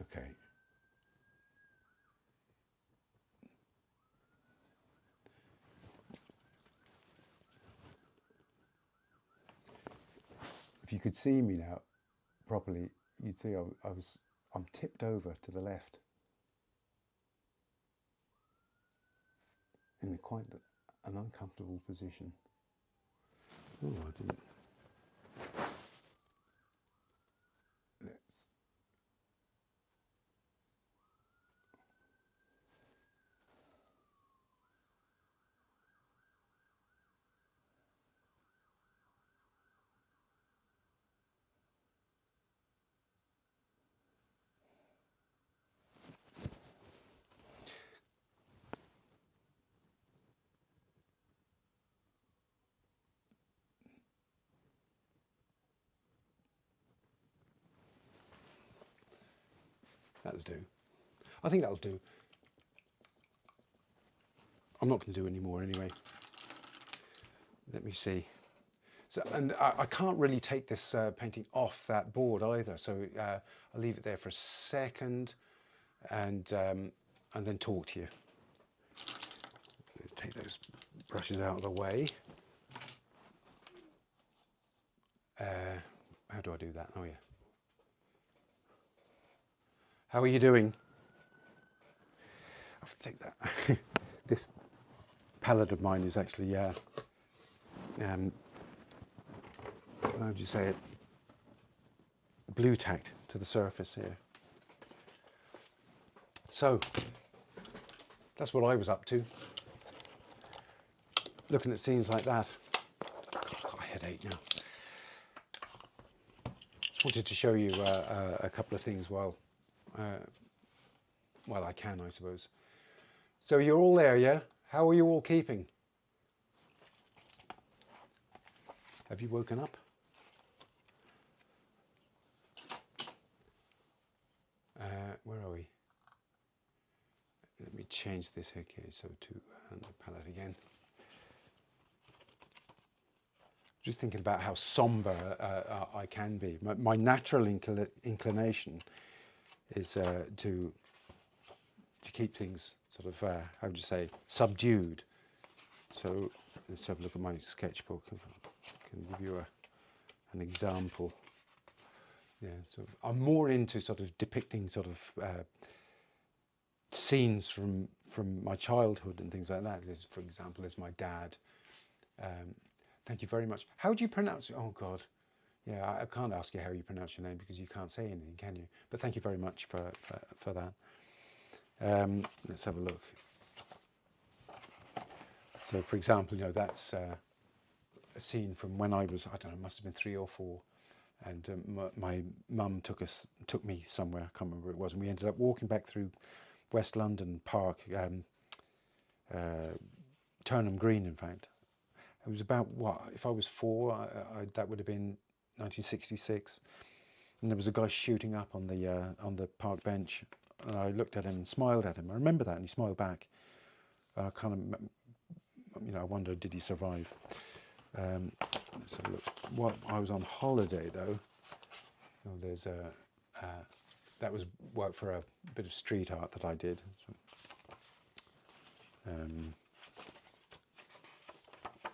okay. If you could see me now properly, you'd see I'm tipped over to the left in quite an uncomfortable position. Oh, I didn't. That'll do. I think that'll do. I'm not going to do any more anyway. Let me see. So, and I can't really take this painting off that board either. So I'll leave it there for a second, and then talk to you. Take those brushes out of the way. How do I do that? Oh yeah. How are you doing? I'll take that. This palette of mine is actually, how do you say it? Blue tacked to the surface here. So that's what I was up to. Looking at scenes like that. God, I've got a headache now. Just wanted to show you a couple of things while I can, I suppose. So you're all there, yeah? How are you all keeping? Have you woken up? Where are we? Let me change this. Okay, so to the palette again. Just thinking about how somber I can be. My natural inclination is to keep things sort of, how would you say, subdued. So let's have a look at my sketchbook. I can give you an example. Yeah, so I'm more into sort of depicting sort of scenes from my childhood and things like that. There's, for example, there's my dad. Thank you very much. How do you pronounce it? Oh God, yeah, I can't ask you how you pronounce your name because you can't say anything, can you? But thank you very much for that. Let's have a look. So, for example, you know, that's a scene from when I was, I don't know, must have been 3 or 4. And my mum took me somewhere, I can't remember where it was, and we ended up walking back through West London Park, Turnham Green, in fact. It was about, what, if I was 4, that would have been 1966. And there was a guy shooting up on the park bench, and I looked at him and smiled at him. I remember that, and he smiled back. I kind of, you know, I wondered, did he survive? Let's have a look. Well, I was on holiday though. Oh, there's that was work for a bit of street art that I did.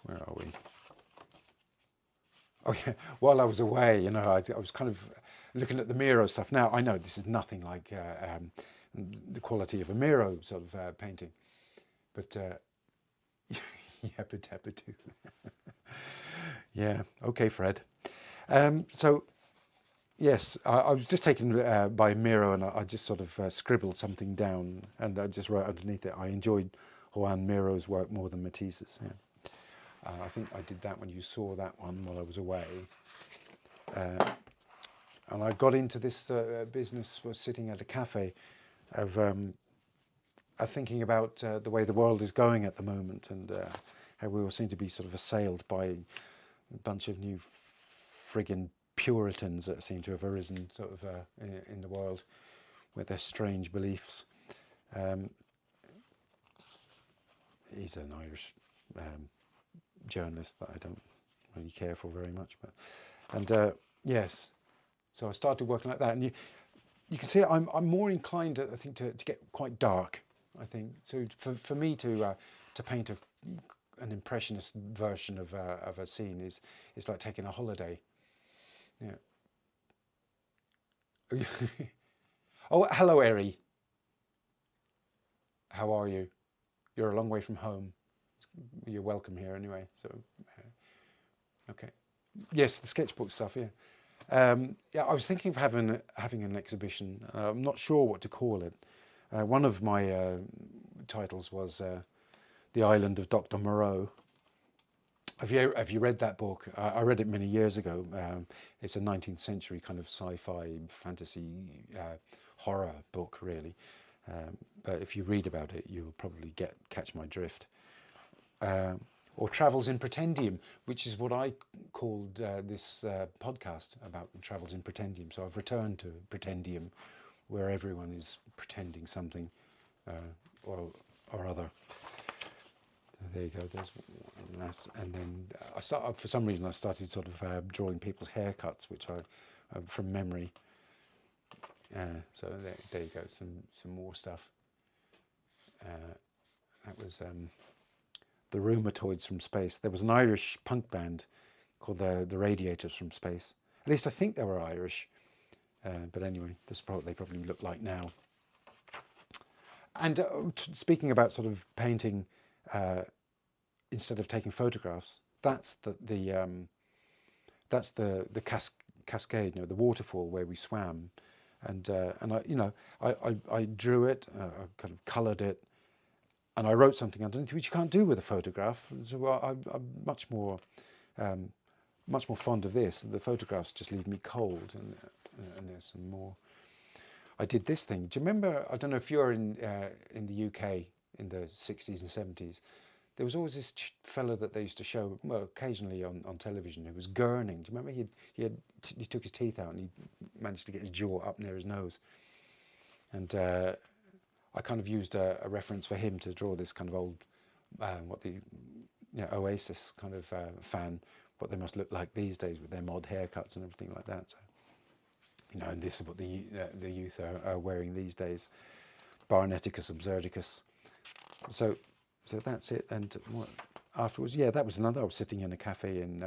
Where are we? Oh yeah, while I was away, you know, I was kind of looking at the Miro stuff. Now I know this is nothing like the quality of a Miro sort of painting, but yabba dabba doo. Yeah, okay, Fred. So, yes, I was just taken by Miro, and I just sort of scribbled something down, and I just wrote underneath it, I enjoyed Juan Miro's work more than Matisse's. Yeah. I think I did that when you saw that one while I was away. And I got into this business, was sitting at a cafe, of thinking about the way the world is going at the moment, and how we all seem to be sort of assailed by a bunch of new friggin' Puritans that seem to have arisen sort of in the world with their strange beliefs. He's an Irish journalist that I don't really care for very much, but yes, so I started working like that, and you can see I'm more inclined, I think, to get quite dark. I think so. For me to paint an impressionist version of a scene is like taking a holiday. Yeah. Oh, hello, Eri. How are you? You're a long way from home. You're welcome here anyway. So, okay. Yes, the sketchbook stuff. Yeah. Yeah. I was thinking of having an exhibition. I'm not sure what to call it. One of my titles was The Island of Dr. Moreau. Have you read that book? I read it many years ago. It's a 19th century kind of sci-fi fantasy horror book, really. But if you read about it, you'll probably catch my drift. Or Travels in Pretendium, which is what I called this podcast about, Travels in Pretendium. So I've returned to Pretendium, where everyone is pretending something or other. So there you go. There's one last, and then for some reason I started sort of drawing people's haircuts, which I from memory. So there you go. Some more stuff. That was the Rheumatoids from Space. There was an Irish punk band called the Radiators from Space. At least I think they were Irish. But anyway, this is what they probably look like now. And speaking about sort of painting instead of taking photographs, that's the cascade, the waterfall where we swam, and I drew it, I kind of coloured it, and I wrote something underneath, which you can't do with a photograph. So I'm much more fond of this. The photographs just leave me cold, and there's some more. I did this thing. Do you remember? I don't know if you're in the UK in the 60s and 70s. There was always this fella that they used to show, well, occasionally on television, who was gurning. Do you remember? He took his teeth out and he managed to get his jaw up near his nose. And I kind of used a reference for him to draw this kind of old, Oasis kind of fan, what they must look like these days with their mod haircuts and everything like that. So, and this is what the youth are wearing these days, Barneticus absurdicus. So that's it. And what afterwards? Yeah, that was another. I was sitting in a cafe in.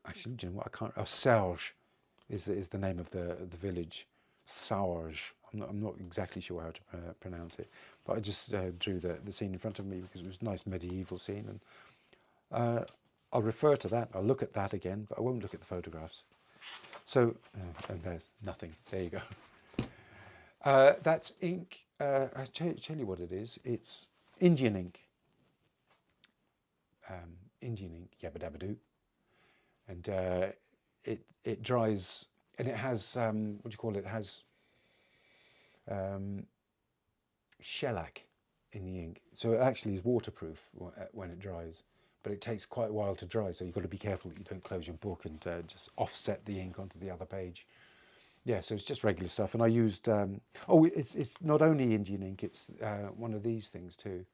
Actually, do you know what? I can't. Oh, Sarge is the name of the village. Sarge. I'm not exactly sure how to pronounce it, but I just drew the scene in front of me because it was a nice medieval scene, and I'll refer to that. I'll look at that again, but I won't look at the photographs. So, and there's nothing. There you go. That's ink. I'll tell you what it is. It's Indian ink. Indian ink, yabba dabba doo. And it dries, and it has, what do you call it? It has shellac in the ink. So it actually is waterproof when it dries. But it takes quite a while to dry, so you've got to be careful that you don't close your book and just offset the ink onto the other page. Yeah, so it's just regular stuff. And I used, it's not only Indian ink, it's one of these things too.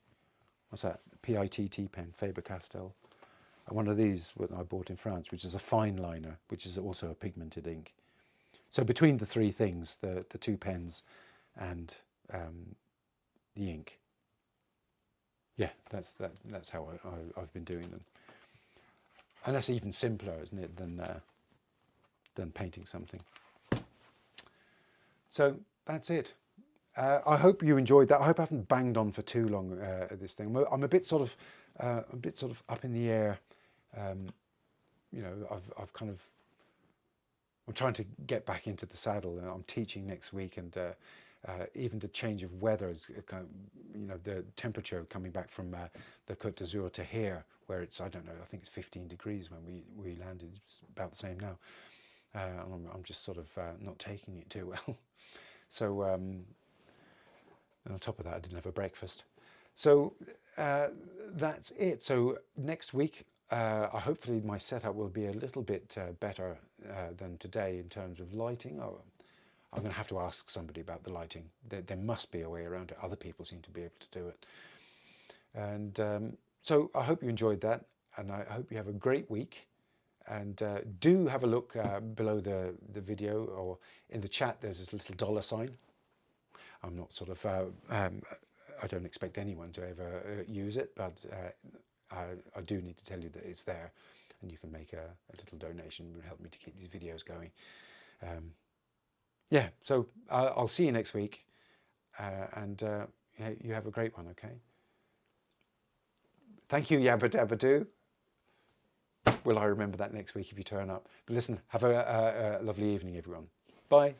What's that? PITT pen, Faber-Castell. And one of these I bought in France, which is a fine liner, which is also a pigmented ink. So between the three things, the two pens and the ink, yeah, that's how I've been doing them. And that's even simpler, isn't it, than painting something. So that's it. I hope you enjoyed that. I hope I haven't banged on for too long at this thing. I'm a bit sort of up in the air. I've kind of, I'm trying to get back into the saddle. I'm teaching next week, and even the change of weather is kind of, the temperature coming back from the Côte d'Azur to here, where it's, I don't know, I think it's 15 degrees when we landed. It's about the same now. I'm just sort of not taking it too well. So, and on top of that, I didn't have a breakfast. So that's it. So next week, hopefully my setup will be a little bit better than today in terms of lighting. I'm going to have to ask somebody about the lighting. There must be a way around it. Other people seem to be able to do it. And so I hope you enjoyed that, and I hope you have a great week. And do have a look below the video, or in the chat there's this little $sign. I'm not sort of, I don't expect anyone to ever use it, but I do need to tell you that it's there, and you can make a little donation. It will help me to keep these videos going. Yeah, so I'll see you next week, and you have a great one, okay? Thank you, Yabba Dabba Doo. Will I remember that next week if you turn up? But listen, have a lovely evening, everyone. Bye.